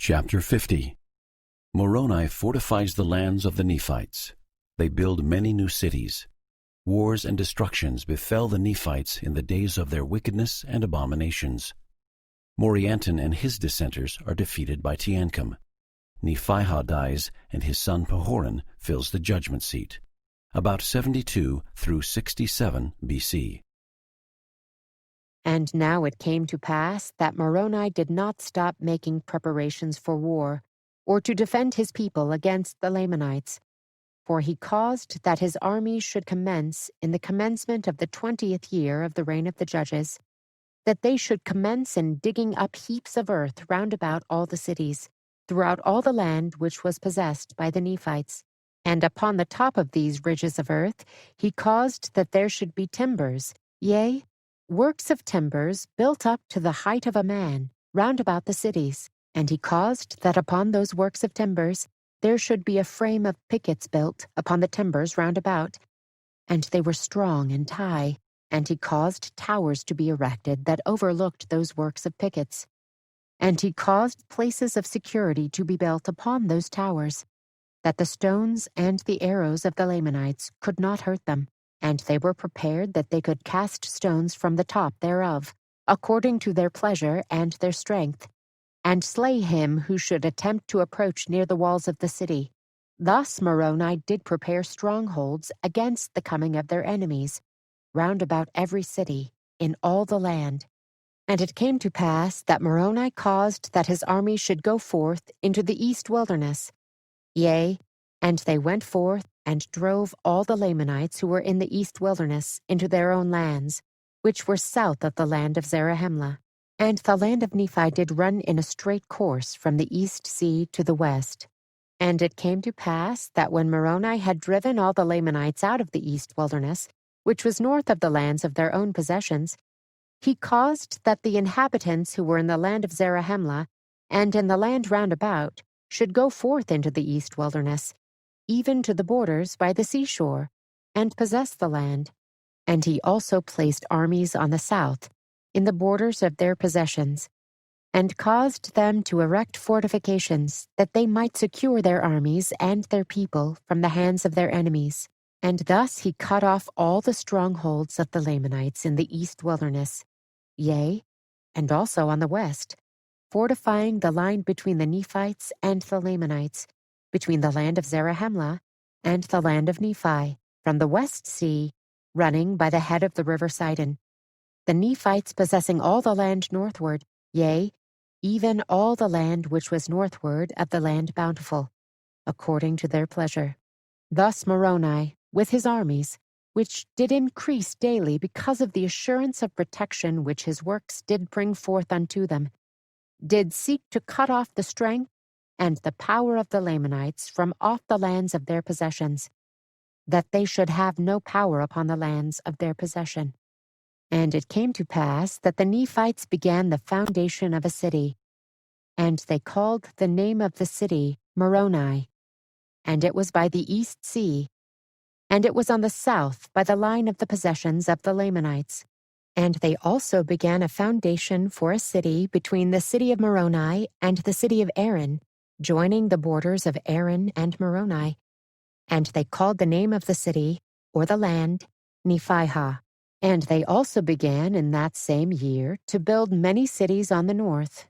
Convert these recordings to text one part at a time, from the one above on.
Chapter 50. Moroni fortifies the lands of the Nephites. They build many new cities. Wars and destructions befell the Nephites in the days of their wickedness and abominations. Morianton and his dissenters are defeated by Teancum. Nephihah dies, and his son Pahoran fills the judgment seat. About 72 through 67 B.C. And now it came to pass that Moroni did not stop making preparations for war, or to defend his people against the Lamanites. For he caused that his armies should commence in the commencement of the 20th year of the reign of the judges, that they should commence in digging up heaps of earth round about all the cities, throughout all the land which was possessed by the Nephites. And upon the top of these ridges of earth he caused that there should be timbers, yea, works of timbers built up to the height of a man, round about the cities. And he caused that upon those works of timbers there should be a frame of pickets built upon the timbers round about, and they were strong and high. And he caused towers to be erected that overlooked those works of pickets. And he caused places of security to be built upon those towers, that the stones and the arrows of the Lamanites could not hurt them. And they were prepared that they could cast stones from the top thereof, according to their pleasure and their strength, and slay him who should attempt to approach near the walls of the city. Thus Moroni did prepare strongholds against the coming of their enemies, round about every city, in all the land. And it came to pass that Moroni caused that his army should go forth into the east wilderness. Yea, and they went forth and drove all the Lamanites who were in the east wilderness into their own lands, which were south of the land of Zarahemla. And the land of Nephi did run in a straight course from the east sea to the west. And it came to pass that when Moroni had driven all the Lamanites out of the east wilderness, which was north of the lands of their own possessions, he caused that the inhabitants who were in the land of Zarahemla and in the land round about should go forth into the east wilderness, even to the borders by the seashore, and possess the land. And he also placed armies on the south, in the borders of their possessions, and caused them to erect fortifications, that they might secure their armies and their people from the hands of their enemies. And thus he cut off all the strongholds of the Lamanites in the east wilderness, yea, and also on the west, fortifying the line between the Nephites and the Lamanites, between the land of Zarahemla and the land of Nephi, from the west sea, running by the head of the river Sidon, the Nephites possessing all the land northward, yea, even all the land which was northward of the land bountiful, according to their pleasure. Thus Moroni, with his armies, which did increase daily because of the assurance of protection which his works did bring forth unto them, did seek to cut off the strength and the power of the Lamanites from off the lands of their possessions, that they should have no power upon the lands of their possession. And it came to pass that the Nephites began the foundation of a city, and they called the name of the city Moroni, and it was by the east sea, and it was on the south by the line of the possessions of the Lamanites. And they also began a foundation for a city between the city of Moroni and the city of Aaron, joining the borders of Aaron and Moroni. And they called the name of the city, or the land, Nephihah. And they also began in that same year to build many cities on the north,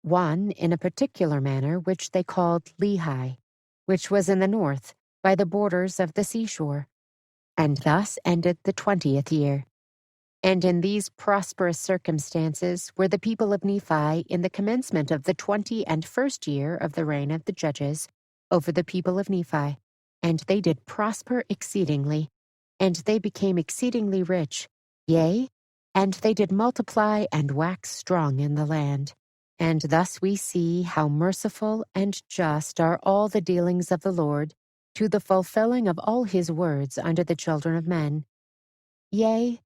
one in a particular manner which they called Lehi, which was in the north, by the borders of the seashore. And thus ended the 20th year. And in these prosperous circumstances were the people of Nephi in the commencement of the 21st year of the reign of the judges over the people of Nephi. And they did prosper exceedingly, and they became exceedingly rich, yea, and they did multiply and wax strong in the land. And thus we see how merciful and just are all the dealings of the Lord, to the fulfilling of all his words unto the children of men. Yea,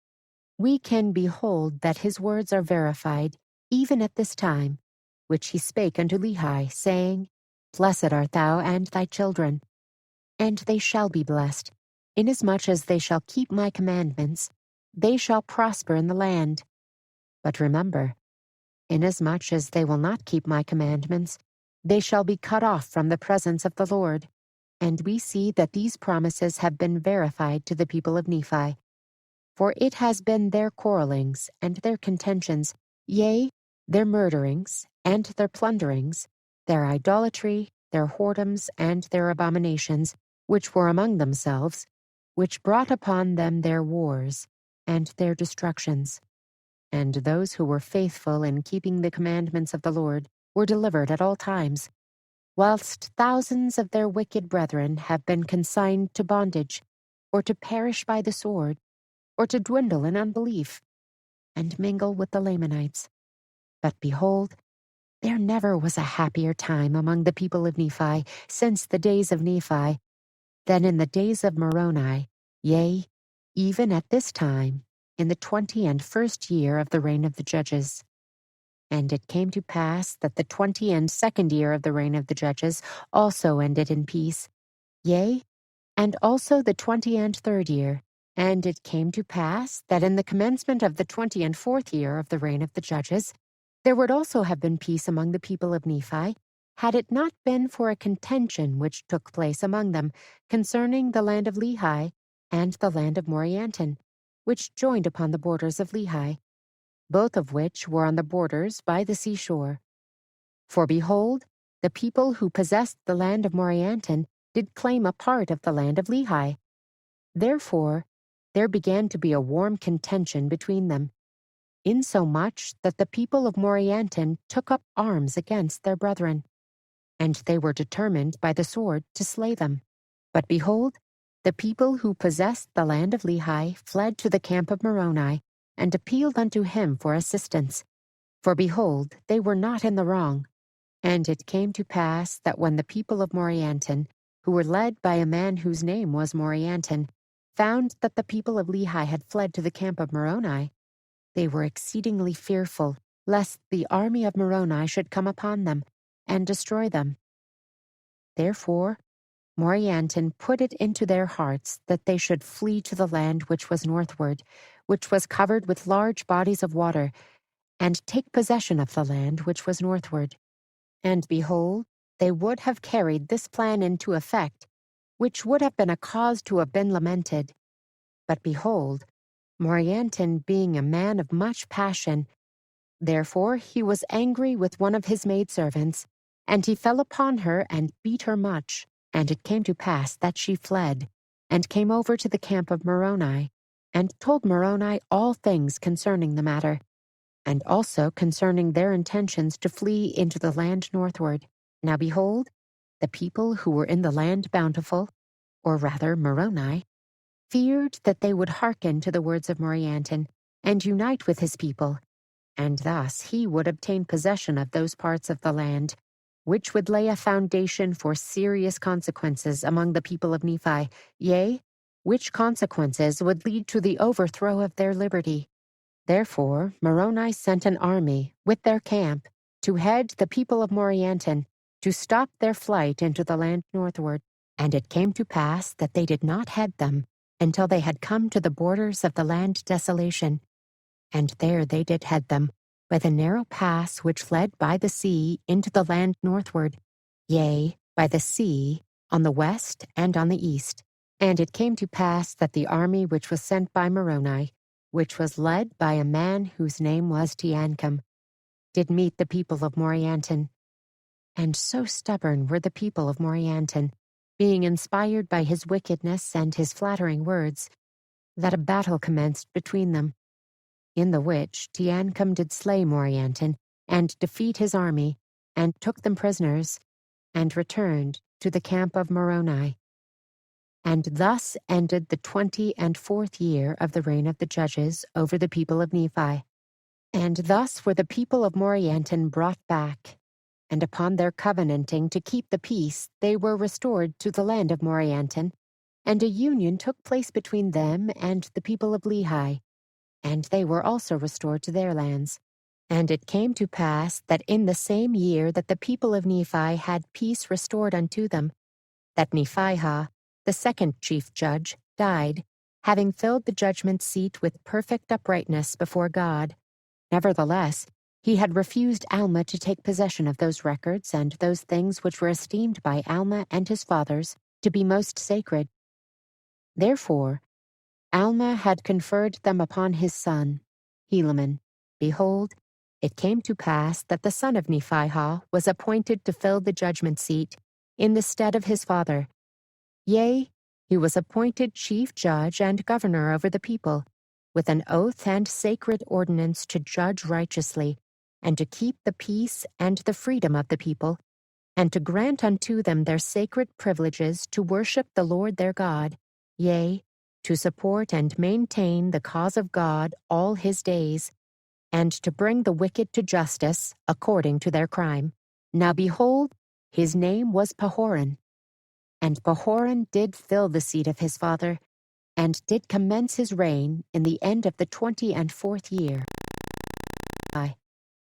we can behold that his words are verified, even at this time, which he spake unto Lehi, saying, Blessed art thou and thy children. And they shall be blessed, inasmuch as they shall keep my commandments, they shall prosper in the land. But remember, inasmuch as they will not keep my commandments, they shall be cut off from the presence of the Lord. And we see that these promises have been verified to the people of Nephi. For it has been their quarrelings and their contentions, yea, their murderings and their plunderings, their idolatry, their whoredoms, and their abominations, which were among themselves, which brought upon them their wars and their destructions. And those who were faithful in keeping the commandments of the Lord were delivered at all times, whilst thousands of their wicked brethren have been consigned to bondage, or to perish by the sword, or to dwindle in unbelief, and mingle with the Lamanites. But behold, there never was a happier time among the people of Nephi since the days of Nephi than in the days of Moroni, yea, even at this time, in the 21st year of the reign of the judges. And it came to pass that the 22nd year of the reign of the judges also ended in peace, yea, and also the 23rd year. And it came to pass that in the commencement of the 24th year of the reign of the judges, there would also have been peace among the people of Nephi, had it not been for a contention which took place among them concerning the land of Lehi and the land of Morianton, which joined upon the borders of Lehi, both of which were on the borders by the seashore. For behold, the people who possessed the land of Morianton did claim a part of the land of Lehi. Therefore, there began to be a warm contention between them, insomuch that the people of Morianton took up arms against their brethren, and they were determined by the sword to slay them. But behold, the people who possessed the land of Lehi fled to the camp of Moroni, and appealed unto him for assistance. For behold, they were not in the wrong. And it came to pass that when the people of Morianton, who were led by a man whose name was Morianton, found that the people of Lehi had fled to the camp of Moroni, they were exceedingly fearful, lest the army of Moroni should come upon them, and destroy them. Therefore Morianton put it into their hearts that they should flee to the land which was northward, which was covered with large bodies of water, and take possession of the land which was northward. And behold, they would have carried this plan into effect, which would have been a cause to have been lamented. But behold, Morianton being a man of much passion, therefore he was angry with one of his maidservants, and he fell upon her and beat her much. And it came to pass that she fled, and came over to the camp of Moroni, and told Moroni all things concerning the matter, and also concerning their intentions to flee into the land northward. Now behold, the people who were in the land bountiful, or rather Moroni, feared that they would hearken to the words of Morianton, and unite with his people, and thus he would obtain possession of those parts of the land, which would lay a foundation for serious consequences among the people of Nephi, yea, which consequences would lead to the overthrow of their liberty. Therefore Moroni sent an army with their camp to head the people of Morianton, to stop their flight into the land northward. And it came to pass that they did not head them until they had come to the borders of the land desolation. And there they did head them, by the narrow pass which led by the sea into the land northward, yea, by the sea, on the west and on the east. And it came to pass that the army which was sent by Moroni, which was led by a man whose name was Teancum, did meet the people of Morianton. And so stubborn were the people of Morianton, being inspired by his wickedness and his flattering words, that a battle commenced between them, in the which Teancum did slay Morianton, and defeat his army, and took them prisoners, and returned to the camp of Moroni. And thus ended the 24th year of the reign of the judges over the people of Nephi. And thus were the people of Morianton brought back, and upon their covenanting to keep the peace, they were restored to the land of Morianton, and a union took place between them and the people of Lehi, and they were also restored to their lands. And it came to pass that in the same year that the people of Nephi had peace restored unto them, that Nephihah, the second chief judge, died, having filled the judgment seat with perfect uprightness before God. Nevertheless, He had refused Alma to take possession of those records and those things which were esteemed by Alma and his fathers to be most sacred. Therefore, Alma had conferred them upon his son, Helaman. Behold, it came to pass that the son of Nephihah was appointed to fill the judgment seat in the stead of his father. Yea, he was appointed chief judge and governor over the people, with an oath and sacred ordinance to judge righteously, and to keep the peace and the freedom of the people, and to grant unto them their sacred privileges to worship the Lord their God, yea, to support and maintain the cause of God all his days, and to bring the wicked to justice according to their crime. Now behold, his name was Pahoran. And Pahoran did fill the seat of his father, and did commence his reign in the end of the 24th year.